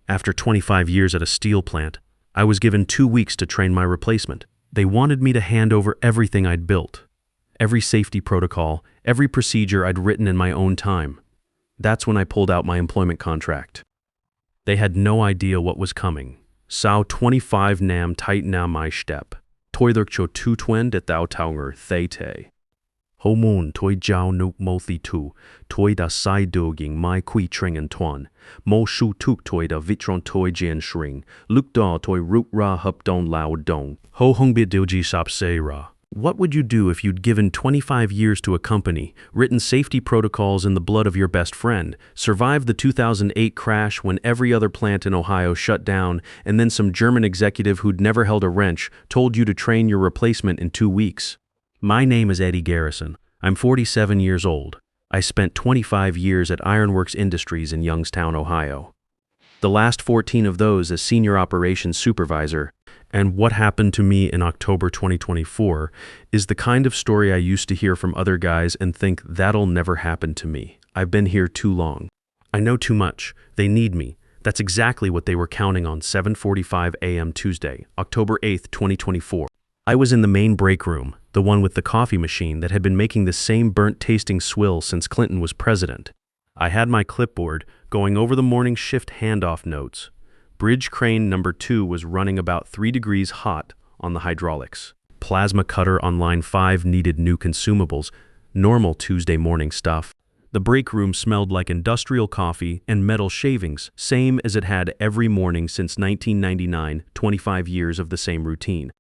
After 25 years at a steel plant, I was given 2 weeks to train my replacement. They wanted me to hand over everything I'd built, every safety protocol, every procedure I'd written in my own time. That's when I pulled out my employment contract. They had no idea what was coming. Sau 25 nam tight na mai step. Toilerk cho tu twen de thou taunger thay te. Ho moon toi jiao nuk mo thi tu, toi da sai doging mai kui tring and tuan. Mo shu tuk toi da vitron toi jian shring. Luk da toi ruk ra hup don lao dong. Ho hung bit doji sop se ra. What would you do if you'd given 25 years to a company, written safety protocols in the blood of your best friend, survived the 2008 crash when every other plant in Ohio shut down, and then some German executive who'd never held a wrench told you to train your replacement in 2 weeks? My name is Eddie Garrison. I'm 47 years old. I spent 25 years at Ironworks Industries in Youngstown, Ohio. The last 14 of those as Senior Operations Supervisor. And what happened to me in October 2024 is the kind of story I used to hear from other guys and think that'll never happen to me. I've been here too long. I know too much. They need me. That's exactly what they were counting on 7:45 a.m. Tuesday, October 8th, 2024. I was in the main break room, the one with the coffee machine that had been making the same burnt-tasting swill since Clinton was president. I had my clipboard, going over the morning shift handoff notes. Bridge crane number 2 was running about 3 degrees hot on the hydraulics. Plasma cutter on line 5 needed new consumables, normal Tuesday morning stuff. The break room smelled like industrial coffee and metal shavings, same as it had every morning since 1999, 25 years of the same routine.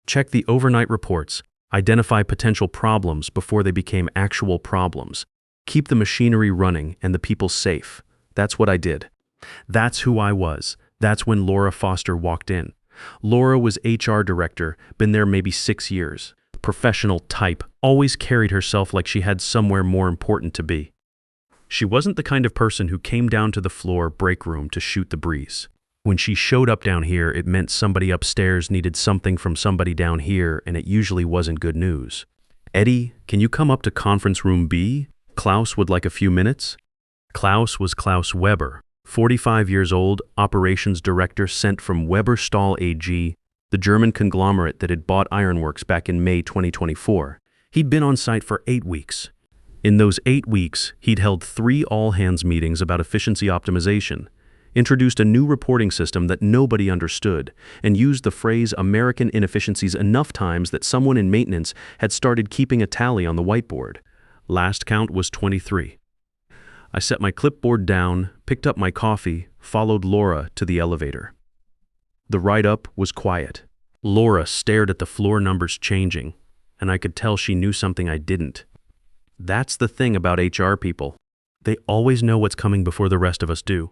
Check the overnight reports, identify potential problems before they became actual problems. Keep the machinery running and the people safe. That's what I did. That's who I was. That's when Laura Foster walked in. Laura was HR director, been there maybe 6 years. Professional type, always carried herself like she had somewhere more important to be. She wasn't the kind of person who came down to the floor break room to shoot the breeze. When she showed up down here, it meant somebody upstairs needed something from somebody down here, and it usually wasn't good news. Eddie, can you come up to conference room B? Klaus would like a few minutes. Klaus was Klaus Weber. 45 years old, operations director sent from Weber Stahl AG, the German conglomerate that had bought Ironworks back in May 2024. He'd been on site for 8 weeks. In those 8 weeks, he'd held 3 all-hands meetings about efficiency optimization, introduced a new reporting system that nobody understood, and used the phrase American inefficiencies enough times that someone in maintenance had started keeping a tally on the whiteboard. Last count was 23. I set my clipboard down, picked up my coffee, followed Laura to the elevator. The ride-up was quiet. Laura stared at the floor numbers changing, and I could tell she knew something I didn't. That's the thing about HR people. They always know what's coming before the rest of us do.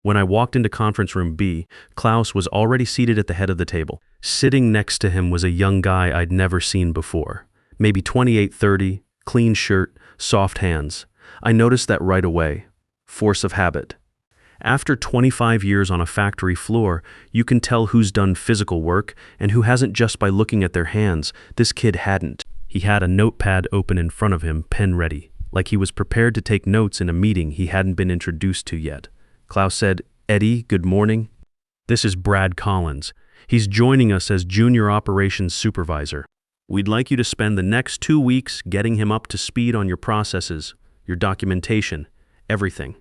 When I walked into conference room B, Klaus was already seated at the head of the table. Sitting next to him was a young guy I'd never seen before. Maybe 28-30, clean shirt, soft hands. I noticed that right away. Force of habit. After 25 years on a factory floor, you can tell who's done physical work and who hasn't just by looking at their hands. This kid hadn't. He had a notepad open in front of him, pen ready, like he was prepared to take notes in a meeting he hadn't been introduced to yet. Klaus said, "Eddie, good morning. This is Brad Collins. He's joining us as Junior Operations Supervisor. We'd like you to spend the next 2 weeks getting him up to speed on your processes, your documentation, everything."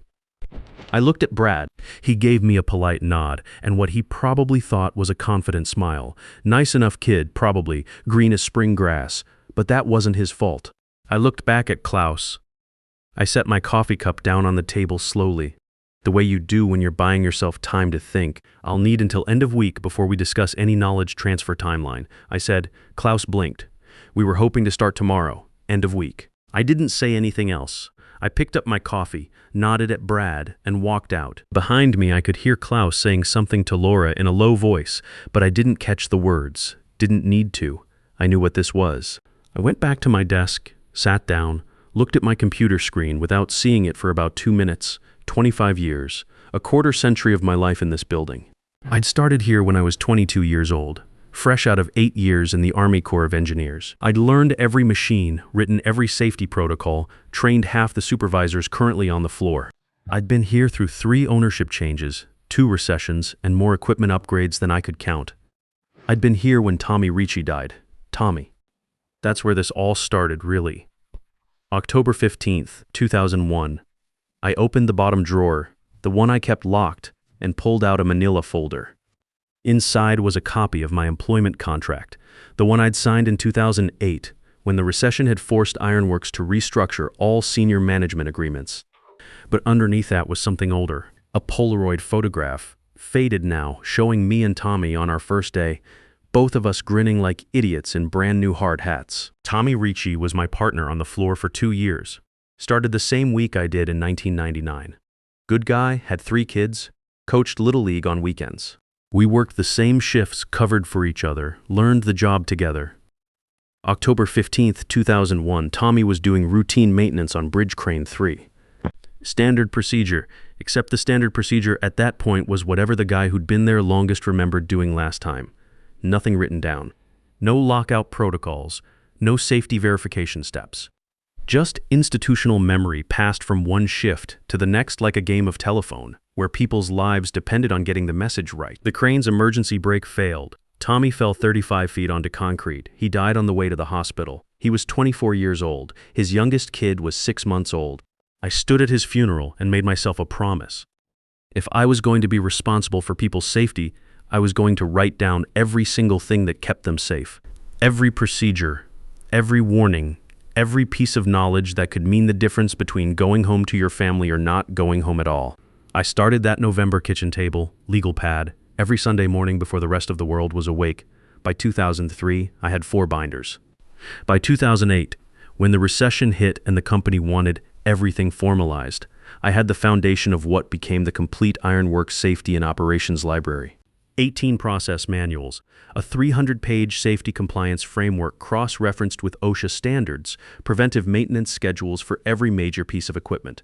I looked at Brad. He gave me a polite nod and what he probably thought was a confident smile. Nice enough kid, probably, green as spring grass, but that wasn't his fault. I looked back at Klaus. I set my coffee cup down on the table slowly, the way you do when you're buying yourself time to think. "I'll need until end of week before we discuss any knowledge transfer timeline," I said. Klaus blinked. "We were hoping to start tomorrow, end of week." I didn't say anything else. I picked up my coffee, nodded at Brad, and walked out. Behind me, I could hear Klaus saying something to Laura in a low voice, but I didn't catch the words. Didn't need to. I knew what this was. I went back to my desk, sat down, looked at my computer screen without seeing it for about 2 minutes. 25 years, a quarter century of my life in this building. I'd started here when I was 22 years old, fresh out of 8 years in the Army Corps of Engineers. I'd learned every machine, written every safety protocol, trained half the supervisors currently on the floor. I'd been here through 3 ownership changes, 2 recessions, and more equipment upgrades than I could count. I'd been here when Tommy Ricci died. Tommy. That's where this all started, really. October 15th, 2001. I opened the bottom drawer, the one I kept locked, and pulled out a manila folder. Inside was a copy of my employment contract, the one I'd signed in 2008, when the recession had forced Ironworks to restructure all senior management agreements. But underneath that was something older, a Polaroid photograph, faded now, showing me and Tommy on our first day, both of us grinning like idiots in brand new hard hats. Tommy Ricci was my partner on the floor for 2 years. Started the same week I did in 1999. Good guy, had 3 kids, coached Little League on weekends. We worked the same shifts, covered for each other, learned the job together. October 15th, 2001, Tommy was doing routine maintenance on Bridge Crane 3. Standard procedure, except the standard procedure at that point was whatever the guy who'd been there longest remembered doing last time. Nothing written down. No lockout protocols, no safety verification steps. Just institutional memory passed from one shift to the next like a game of telephone, where people's lives depended on getting the message right. The crane's emergency brake failed. Tommy fell 35 feet onto concrete. He died on the way to the hospital. He was 24 years old. His youngest kid was 6 months old. I stood at his funeral and made myself a promise. If I was going to be responsible for people's safety, I was going to write down every single thing that kept them safe. Every procedure, every warning, every piece of knowledge that could mean the difference between going home to your family or not going home at all. I started that November kitchen table, legal pad, every Sunday morning before the rest of the world was awake. By 2003, I had 4 binders. By 2008, when the recession hit and the company wanted everything formalized, I had the foundation of what became the complete Ironworks Safety and Operations Library. 18 process manuals, a 300-page safety compliance framework cross-referenced with OSHA standards, preventive maintenance schedules for every major piece of equipment,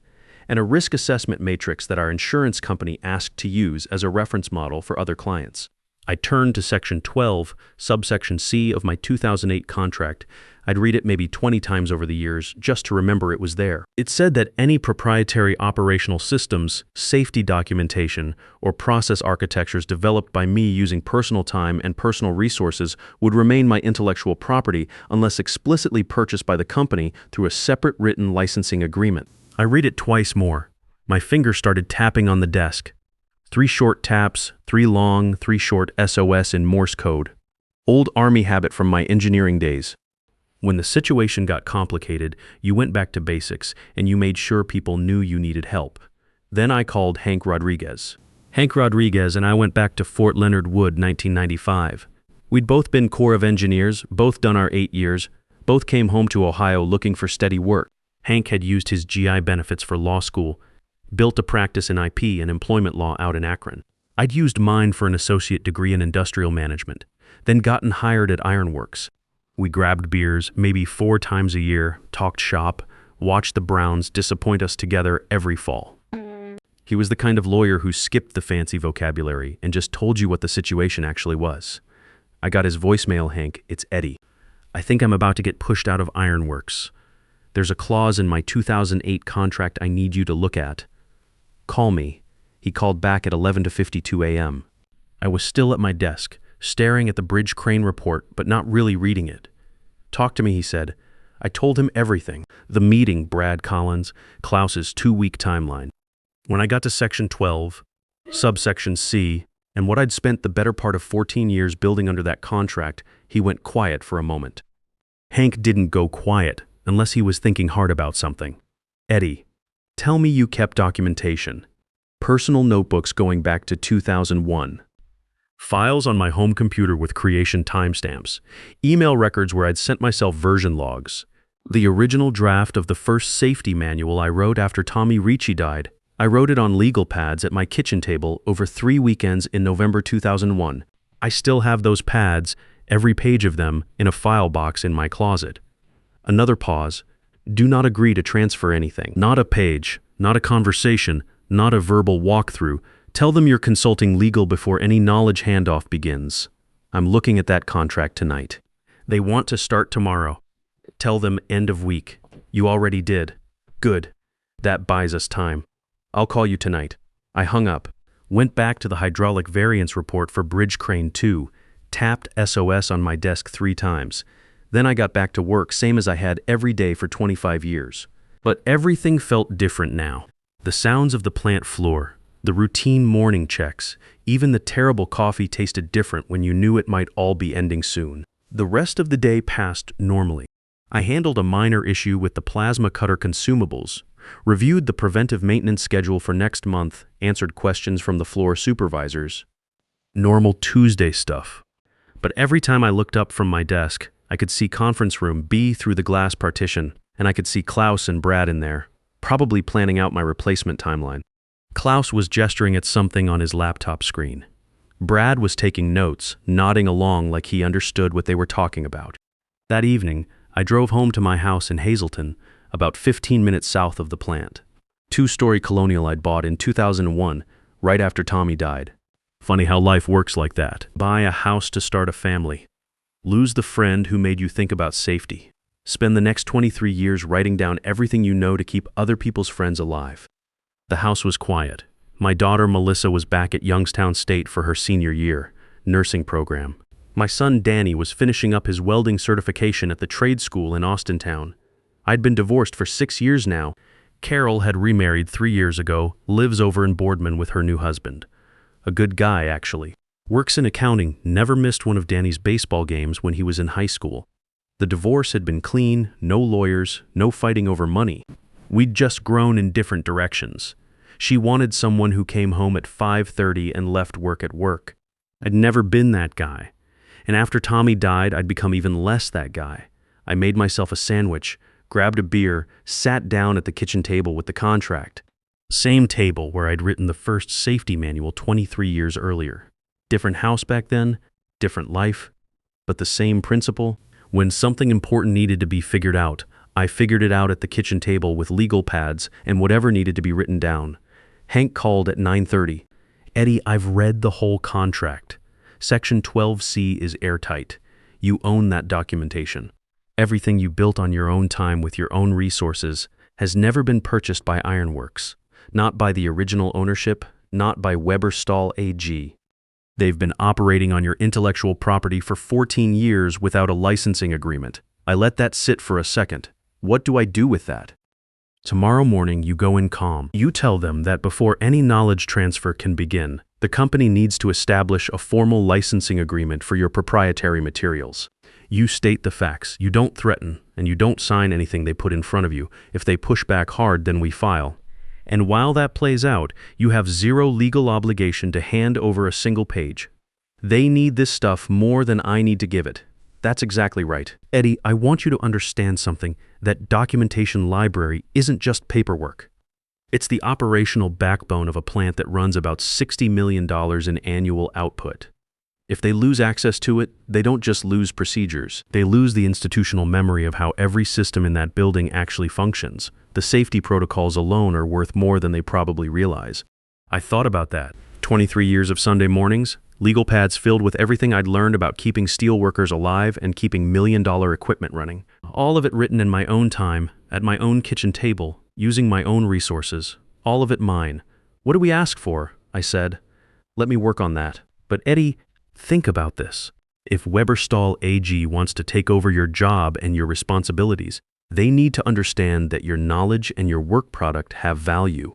and a risk assessment matrix that our insurance company asked to use as a reference model for other clients. I turned to Section 12, subsection C of my 2008 contract. I'd read it maybe 20 times over the years just to remember it was there. It said that any proprietary operational systems, safety documentation, or process architectures developed by me using personal time and personal resources would remain my intellectual property unless explicitly purchased by the company through a separate written licensing agreement. I read it twice more. My finger started tapping on the desk. 3 short taps, 3 long, 3 short SOS in Morse code. Old Army habit from my engineering days. When the situation got complicated, you went back to basics and you made sure people knew you needed help. Then I called Hank Rodriguez. Hank Rodriguez and I went back to Fort Leonard Wood, 1995. We'd both been Corps of Engineers, both done our 8 years, both came home to Ohio looking for steady work. Hank had used his GI benefits for law school, built a practice in IP and employment law out in Akron. I'd used mine for an associate degree in industrial management, then gotten hired at Ironworks. We grabbed beers maybe 4 times a year, talked shop, watched the Browns disappoint us together every fall. He was the kind of lawyer who skipped the fancy vocabulary and just told you what the situation actually was. I got his voicemail, Hank. It's Eddie. I think I'm about to get pushed out of Ironworks. There's a clause in my 2008 contract I need you to look at. Call me. He called back at 11:52 a.m. I was still at my desk, staring at the Bridge Crane report, but not really reading it. Talk to me, he said. I told him everything. The meeting, Brad Collins, Klaus's 2-week timeline. When I got to Section 12, subsection C, and what I'd spent the better part of 14 years building under that contract, he went quiet for a moment. Hank didn't go quiet unless he was thinking hard about something. Eddie, tell me you kept documentation. Personal notebooks going back to 2001. Files on my home computer with creation timestamps. Email records where I'd sent myself version logs. The original draft of the first safety manual I wrote after Tommy Ricci died. I wrote it on legal pads at my kitchen table over 3 weekends in November 2001. I still have those pads, every page of them, in a file box in my closet. Another pause. Do not agree to transfer anything. Not a page, not a conversation, not a verbal walkthrough. Tell them you're consulting legal before any knowledge handoff begins. I'm looking at that contract tonight. They want to start tomorrow. Tell them end of week. You already did. Good. That buys us time. I'll call you tonight. I hung up. Went back to the hydraulic variance report for bridge crane 2, tapped SOS on my desk 3 times. Then I got back to work, same as I had every day for 25 years. But everything felt different now. The sounds of the plant floor, the routine morning checks, even the terrible coffee tasted different when you knew it might all be ending soon. The rest of the day passed normally. I handled a minor issue with the plasma cutter consumables, reviewed the preventive maintenance schedule for next month, answered questions from the floor supervisors. Normal Tuesday stuff. But every time I looked up from my desk, I could see conference room B through the glass partition, and I could see Klaus and Brad in there, probably planning out my replacement timeline. Klaus was gesturing at something on his laptop screen. Brad was taking notes, nodding along like he understood what they were talking about. That evening, I drove home to my house in Hazleton, about 15 minutes south of the plant. 2-story colonial I'd bought in 2001, right after Tommy died. Funny how life works like that. Buy a house to start a family. Lose the friend who made you think about safety. Spend the next 23 years writing down everything you know to keep other people's friends alive. The house was quiet. My daughter Melissa was back at Youngstown State for her senior year, nursing program. My son Danny was finishing up his welding certification at the trade school in Austintown. I'd been divorced for 6 years now. Carol had remarried 3 years ago, lives over in Boardman with her new husband. A good guy, actually. Works in accounting, never missed one of Danny's baseball games when he was in high school. The divorce had been clean, no lawyers, no fighting over money. We'd just grown in different directions. She wanted someone who came home at 5:30 and left work at work. I'd never been that guy. And after Tommy died, I'd become even less that guy. I made myself a sandwich, grabbed a beer, sat down at the kitchen table with the contract. Same table where I'd written the first safety manual 23 years earlier. Different house back then, different life, but the same principle. When something important needed to be figured out, I figured it out at the kitchen table with legal pads and whatever needed to be written down. Hank called at 9:30. "Eddie, I've read the whole contract. Section 12C is airtight. You own that documentation. Everything you built on your own time with your own resources has never been purchased by Ironworks, not by the original ownership, not by Weber Stahl AG. They've been operating on your intellectual property for 14 years without a licensing agreement. I let that sit for a second. What do I do with that? Tomorrow morning, you go in calm. You tell them that before any knowledge transfer can begin, the company needs to establish a formal licensing agreement for your proprietary materials. You state the facts. You don't threaten, and you don't sign anything they put in front of you. If they push back hard, then we file. And while that plays out, you have zero legal obligation to hand over a single page. They need this stuff more than I need to give it. That's exactly right. Eddie, I want you to understand something. That documentation library isn't just paperwork. It's the operational backbone of a plant that runs about $60 million in annual output. If they lose access to it, they don't just lose procedures. They lose the institutional memory of how every system in that building actually functions. The safety protocols alone are worth more than they probably realize. I thought about that. 23 years of Sunday mornings, legal pads filled with everything I'd learned about keeping steelworkers alive and keeping million-dollar equipment running. All of it written in my own time, at my own kitchen table, using my own resources. All of it mine. What do we ask for? I said. Let me work on that. But Eddie, think about this. If Weber Stahl AG wants to take over your job and your responsibilities, they need to understand that your knowledge and your work product have value.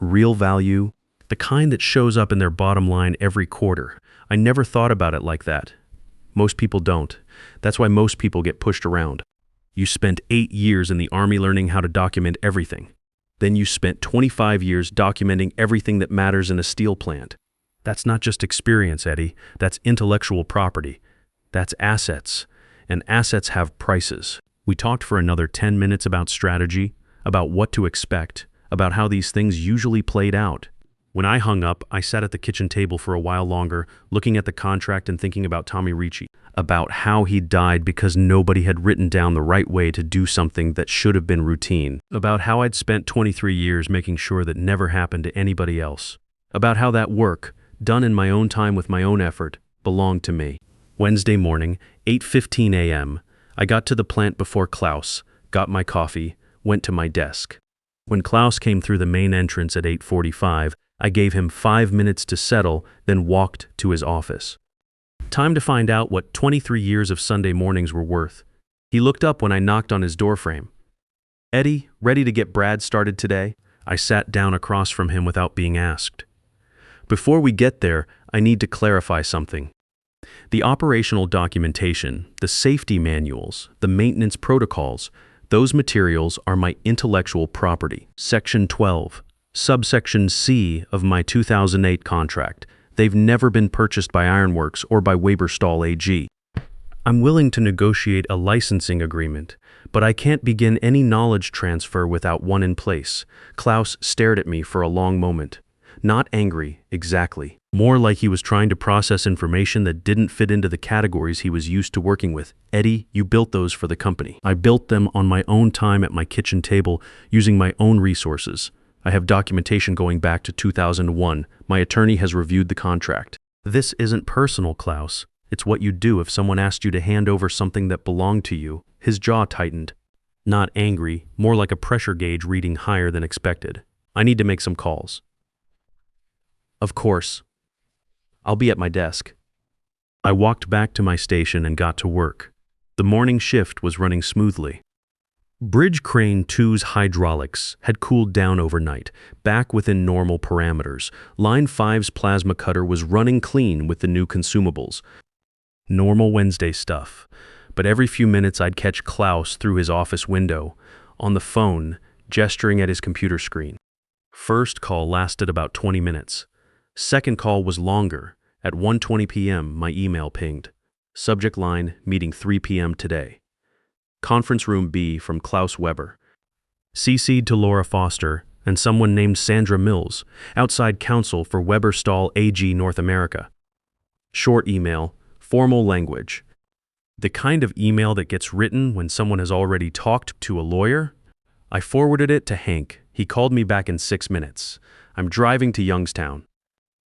Real value, the kind that shows up in their bottom line every quarter. I never thought about it like that. Most people don't. That's why most people get pushed around. You spent 8 years in the Army learning how to document everything. Then you spent 25 years documenting everything that matters in a steel plant. That's not just experience, Eddie. That's intellectual property. That's assets. And assets have prices. We talked for another 10 minutes about strategy, about what to expect, about how these things usually played out. When I hung up, I sat at the kitchen table for a while longer, looking at the contract and thinking about Tommy Ricci, about how he died because nobody had written down the right way to do something that should have been routine, about how I'd spent 23 years making sure that never happened to anybody else, about how that work, done in my own time with my own effort, belonged to me. Wednesday morning, 8:15 a.m., I got to the plant before Klaus, got my coffee, went to my desk. When Klaus came through the main entrance at 8:45, I gave him 5 minutes to settle, then walked to his office. Time to find out what 23 years of Sunday mornings were worth. He looked up when I knocked on his doorframe. "Eddie, ready to get Brad started today?" I sat down across from him without being asked. "Before we get there, I need to clarify something. The operational documentation, the safety manuals, the maintenance protocols, those materials are my intellectual property. Section 12, subsection C of my 2008 contract. They've never been purchased by Ironworks or by Weberstahl AG. I'm willing to negotiate a licensing agreement, but I can't begin any knowledge transfer without one in place." Klaus stared at me for a long moment. Not angry, exactly. More like he was trying to process information that didn't fit into the categories he was used to working with. "Eddie, you built those for the company. I built them on my own time at my kitchen table, using my own resources. I have documentation going back to 2001. My attorney has reviewed the contract." "This isn't personal, Klaus. It's what you'd do if someone asked you to hand over something that belonged to you." His jaw tightened. Not angry, more like a pressure gauge reading higher than expected. "I need to make some calls." "Of course. I'll be at my desk." I walked back to my station and got to work. The morning shift was running smoothly. Bridge Crane 2's hydraulics had cooled down overnight, back within normal parameters. Line 5's plasma cutter was running clean with the new consumables. Normal Wednesday stuff. But every few minutes I'd catch Klaus through his office window, on the phone, gesturing at his computer screen. First call lasted about 20 minutes. Second call was longer. At 1:20 p.m., my email pinged. Subject line, meeting 3 p.m. today. Conference room B from Klaus Weber. CC'd to Laura Foster and someone named Sandra Mills, outside counsel for Weberstahl AG North America. Short email, formal language. The kind of email that gets written when someone has already talked to a lawyer? I forwarded it to Hank. He called me back in 6 minutes. "I'm driving to Youngstown.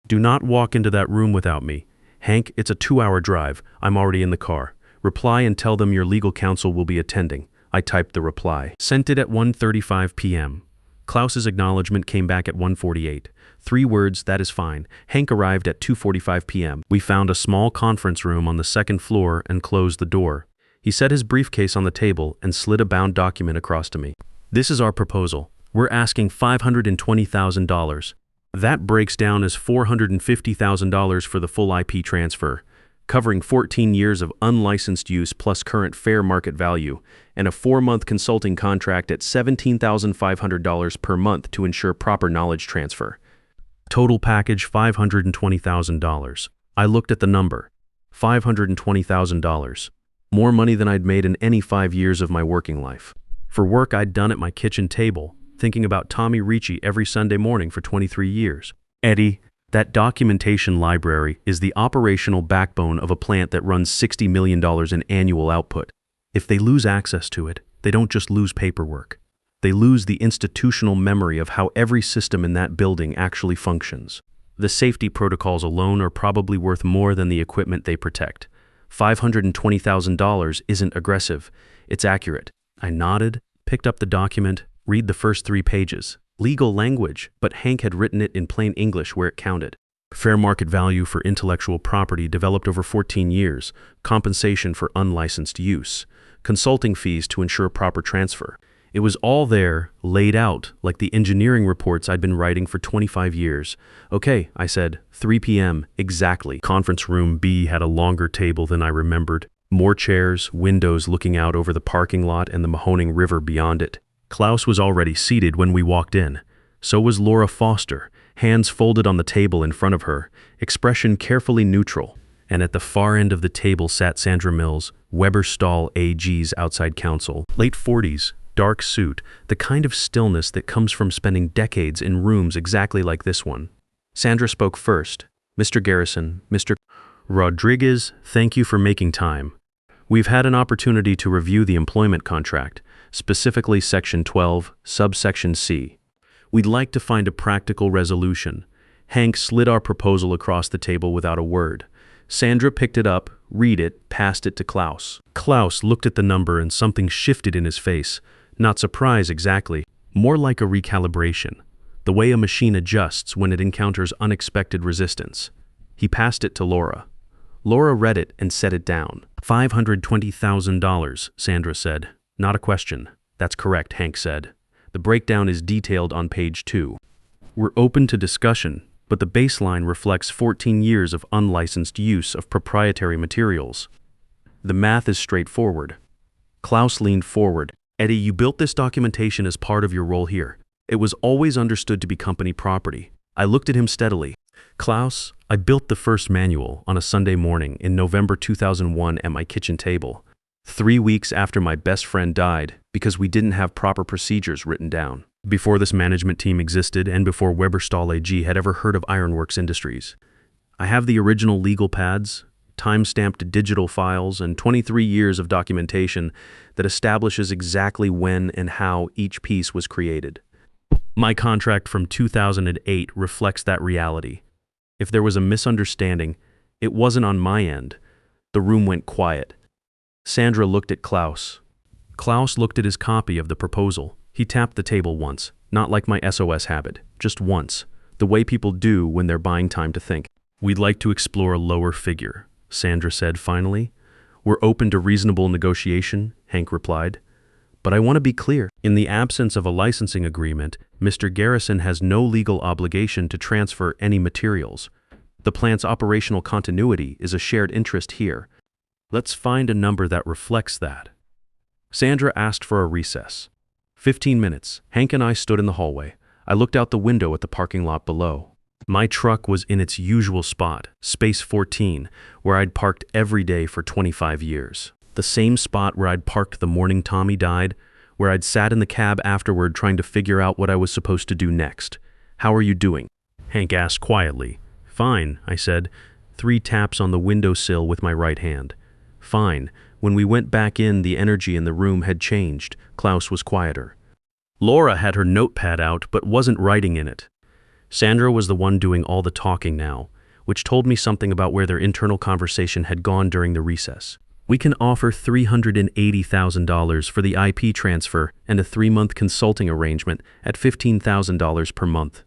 Do not walk into that room without me. Hank, it's a 2-hour drive. I'm already in the car. Reply and tell them your legal counsel will be attending." I typed the reply. Sent it at 1:35 p.m. Klaus's acknowledgement came back at 1:48. 3 words, "That is fine." Hank arrived at 2:45 p.m. We found a small conference room on the second floor and closed the door. He set his briefcase on the table and slid a bound document across to me. "This is our proposal. We're asking $520,000. That breaks down as $450,000 for the full IP transfer, covering 14 years of unlicensed use plus current fair market value, and a 4-month consulting contract at $17,500 per month to ensure proper knowledge transfer. Total package $520,000. I looked at the number. $520,000. More money than I'd made in any 5 years of my working life. For work I'd done at my kitchen table, thinking about Tommy Ricci every Sunday morning for 23 years. "Eddie, that documentation library is the operational backbone of a plant that runs $60 million in annual output. If they lose access to it, they don't just lose paperwork. They lose the institutional memory of how every system in that building actually functions. The safety protocols alone are probably worth more than the equipment they protect. $520,000 isn't aggressive, it's accurate." I nodded, picked up the document, read the first 3 pages. Legal language, but Hank had written it in plain English where it counted. Fair market value for intellectual property developed over 14 years, compensation for unlicensed use, consulting fees to ensure proper transfer. It was all there, laid out, like the engineering reports I'd been writing for 25 years. "Okay," I said, 3 p.m., exactly. Conference room B had a longer table than I remembered. More chairs, windows looking out over the parking lot and the Mahoning River beyond it. Klaus was already seated when we walked in. So was Laura Foster, hands folded on the table in front of her, expression carefully neutral. And at the far end of the table sat Sandra Mills, Weberstahl AG's outside counsel, late 40s, dark suit, the kind of stillness that comes from spending decades in rooms exactly like this one. Sandra spoke first. "Mr. Garrison, Mr. Rodriguez, thank you for making time. We've had an opportunity to review the employment contract, specifically Section 12, subsection C. We'd like to find a practical resolution." Hank slid our proposal across the table without a word. Sandra picked it up, read it, passed it to Klaus. Klaus looked at the number and something shifted in his face. Not surprise exactly, more like a recalibration. the way a machine adjusts when it encounters unexpected resistance. He passed it to Laura. Laura read it and set it down. $520,000, Sandra said. Not a question. That's correct, Hank said. The breakdown is detailed on page 2. We're open to discussion, but the baseline reflects 14 years of unlicensed use of proprietary materials. The math is straightforward. Klaus leaned forward. Eddie, you built this documentation as part of your role here. It was always understood to be company property. I looked at him steadily. Klaus, I built the first manual on a Sunday morning in November 2001 at my kitchen table, 3 weeks after my best friend died because we didn't have proper procedures written down. Before this management team existed and before Weberstahl AG had ever heard of Ironworks Industries. I have the original legal pads, time-stamped digital files, and 23 years of documentation that establishes exactly when and how each piece was created. My contract from 2008 reflects that reality. If there was a misunderstanding, it wasn't on my end. The room went quiet. Sandra looked at Klaus. Klaus looked at his copy of the proposal. He tapped the table once, not like my SOS habit, just once, the way people do when they're buying time to think. We'd like to explore a lower figure, Sandra said finally. We're open to reasonable negotiation, Hank replied. But I want to be clear. In the absence of a licensing agreement, Mr. Garrison has no legal obligation to transfer any materials. The plant's operational continuity is a shared interest here. Let's find a number that reflects that. Sandra asked for a recess. 15 minutes. Hank and I stood in the hallway. I looked out the window at the parking lot below. My truck was in its usual spot, space 14, where I'd parked every day for 25 years. The same spot where I'd parked the morning Tommy died, where I'd sat in the cab afterward trying to figure out what I was supposed to do next. How are you doing? Hank asked quietly. Fine, I said, 3 taps on the windowsill with my right hand. Fine. When we went back in, the energy in the room had changed. Klaus was quieter. Laura had her notepad out but wasn't writing in it. Sandra was the one doing all the talking now, which told me something about where their internal conversation had gone during the recess. We can offer $380,000 for the IP transfer and a 3-month consulting arrangement at $15,000 per month.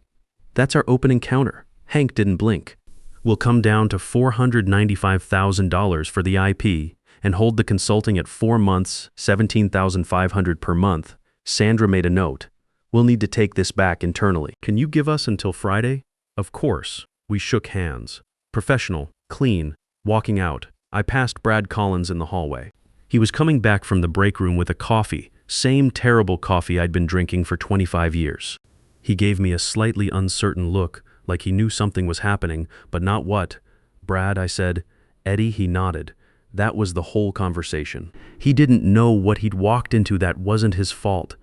That's our opening counter. Hank didn't blink. We'll come down to $495,000 for the IP and hold the consulting at 4 months, $17,500 per month. Sandra made a note. We'll need to take this back internally. Can you give us until Friday? Of course. We shook hands. Professional, clean, walking out. I passed Brad Collins in the hallway. He was coming back from the break room with a coffee, same terrible coffee I'd been drinking for 25 years. He gave me a slightly uncertain look, like he knew something was happening, but not what. Brad, I said. Eddie, he nodded. That was the whole conversation. He didn't know what he'd walked into that wasn't his fault.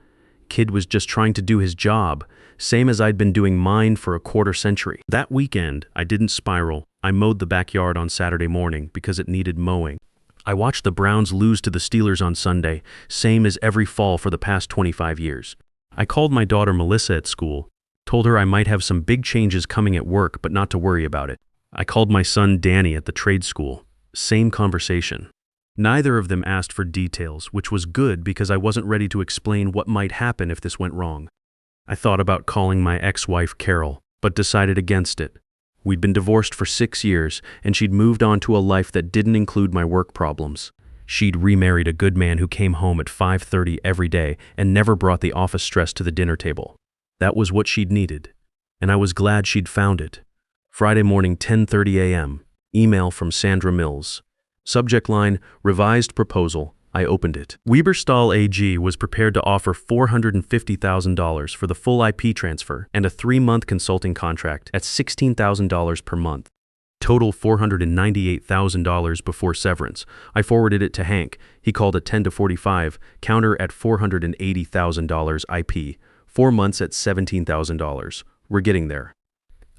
Kid was just trying to do his job, same as I'd been doing mine for a quarter century. That weekend, I didn't spiral. I mowed the backyard on Saturday morning because it needed mowing. I watched the Browns lose to the Steelers on Sunday, same as every fall for the past 25 years. I called my daughter Melissa at school, told her I might have some big changes coming at work but not to worry about it. I called my son Danny at the trade school. Same conversation. Neither of them asked for details, which was good because I wasn't ready to explain what might happen if this went wrong. I thought about calling my ex-wife Carol, but decided against it. We'd been divorced for 6 years, and she'd moved on to a life that didn't include my work problems. She'd remarried a good man who came home at 5:30 every day and never brought the office stress to the dinner table. That was what she'd needed, and I was glad she'd found it. Friday morning, 10:30 a.m., email from Sandra Mills. Subject line, revised proposal. I opened it. Weberstahl AG was prepared to offer $450,000 for the full IP transfer and a 3-month consulting contract at $16,000 per month. Total $498,000 before severance. I forwarded it to Hank. He called at 10 to 45, counter at $480,000 IP, 4 months at $17,000. We're getting there.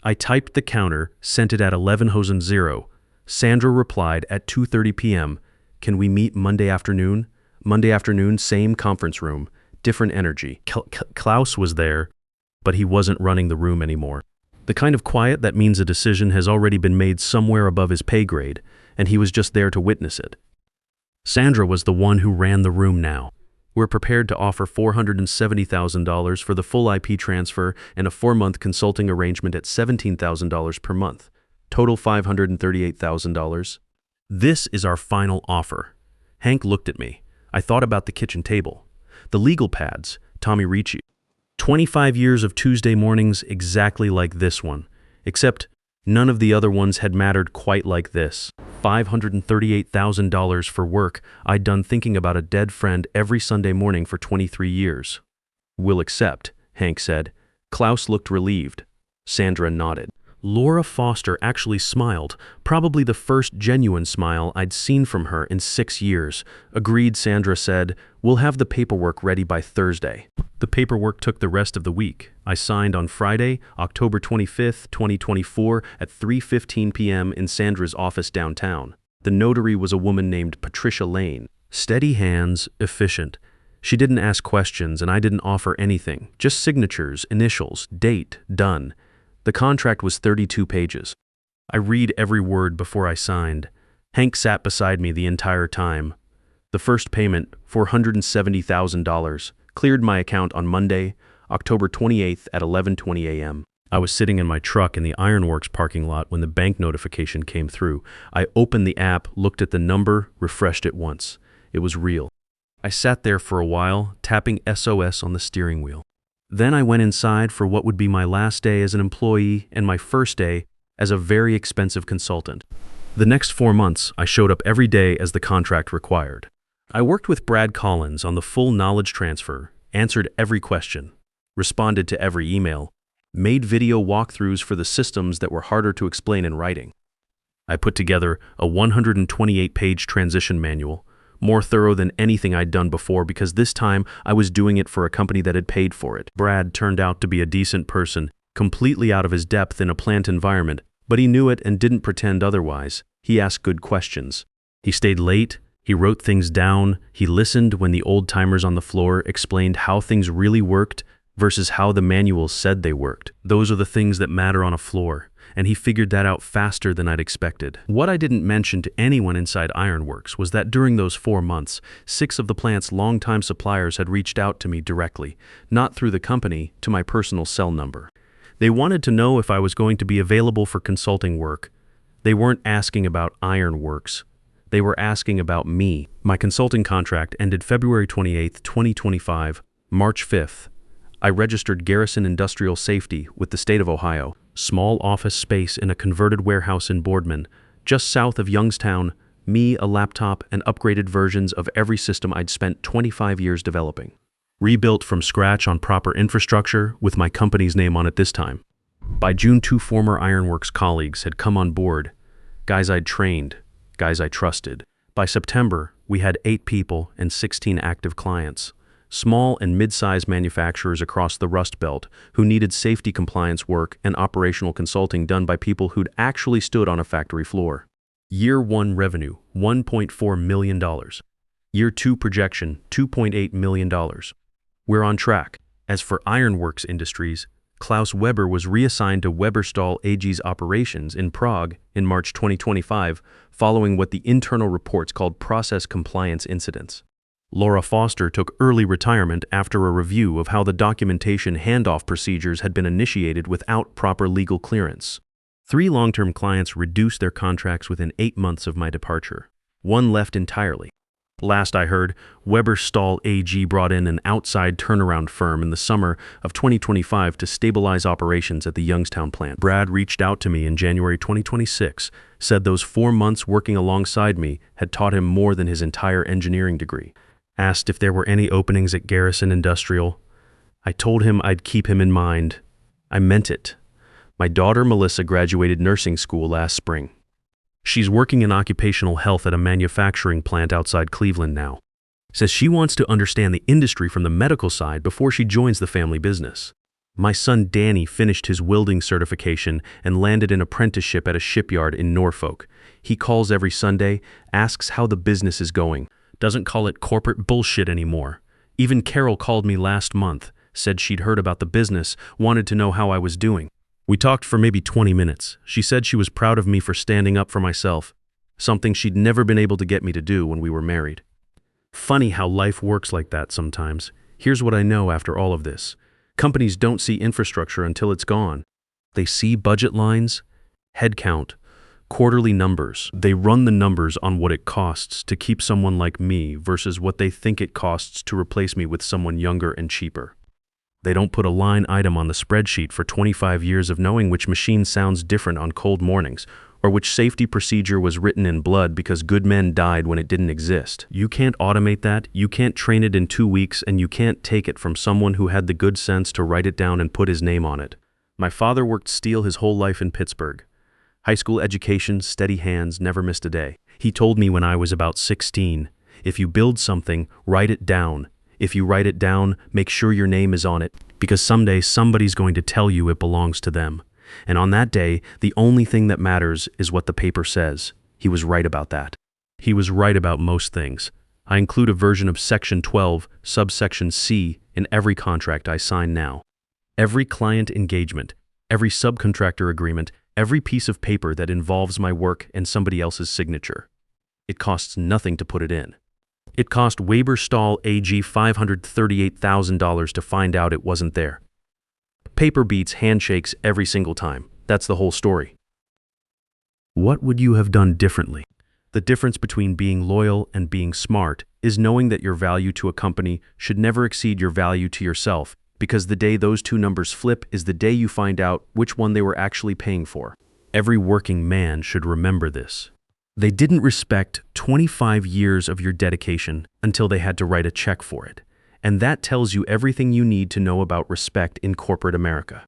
I typed the counter, sent it at 11:00. Sandra replied at 2:30 p.m., Can we meet Monday afternoon? Monday afternoon, same conference room, different energy. Klaus was there, but he wasn't running the room anymore. The kind of quiet that means a decision has already been made somewhere above his pay grade, and he was just there to witness it. Sandra was the one who ran the room now. We're prepared to offer $470,000 for the full IP transfer and a 4-month consulting arrangement at $17,000 per month. Total $538,000. This is our final offer. Hank looked at me. I thought about the kitchen table. The legal pads, Tommy Ricci. 25 years of Tuesday mornings exactly like this one, except none of the other ones had mattered quite like this. $538,000 for work I'd done thinking about a dead friend every Sunday morning for 23 years. We'll accept, Hank said. Klaus looked relieved. Sandra nodded. Laura Foster actually smiled, probably the first genuine smile I'd seen from her in 6 years. Agreed, Sandra said. We'll have the paperwork ready by Thursday. The paperwork took the rest of the week. I signed on Friday, October 25th, 2024 at 3:15 p.m. in Sandra's office downtown. The notary was a woman named Patricia Lane. Steady hands, efficient. She didn't ask questions and I didn't offer anything. Just signatures, initials, date, done. The contract was 32 pages. I read every word before I signed. Hank sat beside me the entire time. The first payment, $470,000, cleared my account on Monday, October 28th at 11:20 a.m. I was sitting in my truck in the Ironworks parking lot when the bank notification came through. I opened the app, looked at the number, refreshed it once. It was real. I sat there for a while, tapping SOS on the steering wheel. Then I went inside for what would be my last day as an employee and my first day as a very expensive consultant. The next 4 months, I showed up every day as the contract required. I worked with Brad Collins on the full knowledge transfer, answered every question, responded to every email, made video walkthroughs for the systems that were harder to explain in writing. I put together a 128-page transition manual, more thorough than anything I'd done before because this time I was doing it for a company that had paid for it. Brad turned out to be a decent person, completely out of his depth in a plant environment, but he knew it and didn't pretend otherwise. He asked good questions. He stayed late, he wrote things down, he listened when the old-timers on the floor explained how things really worked versus how the manuals said they worked. Those are the things that matter on a floor, and he figured that out faster than I'd expected. What I didn't mention to anyone inside Ironworks was that during those 4 months, 6 of the plant's longtime suppliers had reached out to me directly, not through the company, to my personal cell number. They wanted to know if I was going to be available for consulting work. They weren't asking about Ironworks. They were asking about me. My consulting contract ended February 28, 2025, March 5th. I registered Garrison Industrial Safety with the state of Ohio, small office space in a converted warehouse in Boardman, just south of Youngstown, me, a laptop, and upgraded versions of every system I'd spent 25 years developing. Rebuilt from scratch on proper infrastructure with my company's name on it this time. By June, 2 former Ironworks colleagues had come on board, guys I'd trained, guys I trusted. By September, we had 8 people and 16 active clients. Small and mid-sized manufacturers across the Rust Belt who needed safety compliance work and operational consulting done by people who'd actually stood on a factory floor. Year 1 revenue, $1.4 million. Year 2 projection, $2.8 million. We're on track. As for Ironworks Industries, Klaus Weber was reassigned to Weberstahl AG's operations in Prague in March 2025, following what the internal reports called process compliance incidents. Laura Foster took early retirement after a review of how the documentation handoff procedures had been initiated without proper legal clearance. 3 long-term clients reduced their contracts within 8 months of my departure. 1 left entirely. Last I heard, Weberstahl AG brought in an outside turnaround firm in the summer of 2025 to stabilize operations at the Youngstown plant. Brad reached out to me in January 2026, said those 4 months working alongside me had taught him more than his entire engineering degree. Asked if there were any openings at Garrison Industrial. I told him I'd keep him in mind. I meant it. My daughter Melissa graduated nursing school last spring. She's working in occupational health at a manufacturing plant outside Cleveland now. Says she wants to understand the industry from the medical side before she joins the family business. My son Danny finished his welding certification and landed an apprenticeship at a shipyard in Norfolk. He calls every Sunday, asks how the business is going. Doesn't call it corporate bullshit anymore. Even Carol called me last month, said she'd heard about the business, wanted to know how I was doing. We talked for maybe 20 minutes. She said she was proud of me for standing up for myself, something she'd never been able to get me to do when we were married. Funny how life works like that sometimes. Here's what I know after all of this. Companies don't see infrastructure until it's gone. They see budget lines, headcount, quarterly numbers. They run the numbers on what it costs to keep someone like me versus what they think it costs to replace me with someone younger and cheaper. They don't put a line item on the spreadsheet for 25 years of knowing which machine sounds different on cold mornings, or which safety procedure was written in blood because good men died when it didn't exist. You can't automate that, you can't train it in 2 weeks, and you can't take it from someone who had the good sense to write it down and put his name on it. My father worked steel his whole life in Pittsburgh. High school education, steady hands, never missed a day. He told me when I was about 16, if you build something, write it down. If you write it down, make sure your name is on it, because someday somebody's going to tell you it belongs to them. And on that day, the only thing that matters is what the paper says. He was right about that. He was right about most things. I include a version of Section 12, subsection C, in every contract I sign now. Every client engagement, every subcontractor agreement, every piece of paper that involves my work and somebody else's signature. It costs nothing to put it in. It cost Weber-Stahl AG $538,000 to find out it wasn't there. Paper beats handshakes every single time. That's the whole story. What would you have done differently? The difference between being loyal and being smart is knowing that your value to a company should never exceed your value to yourself, because the day those two numbers flip is the day you find out which one they were actually paying for. Every working man should remember this. They didn't respect 25 years of your dedication until they had to write a check for it. And that tells you everything you need to know about respect in corporate America.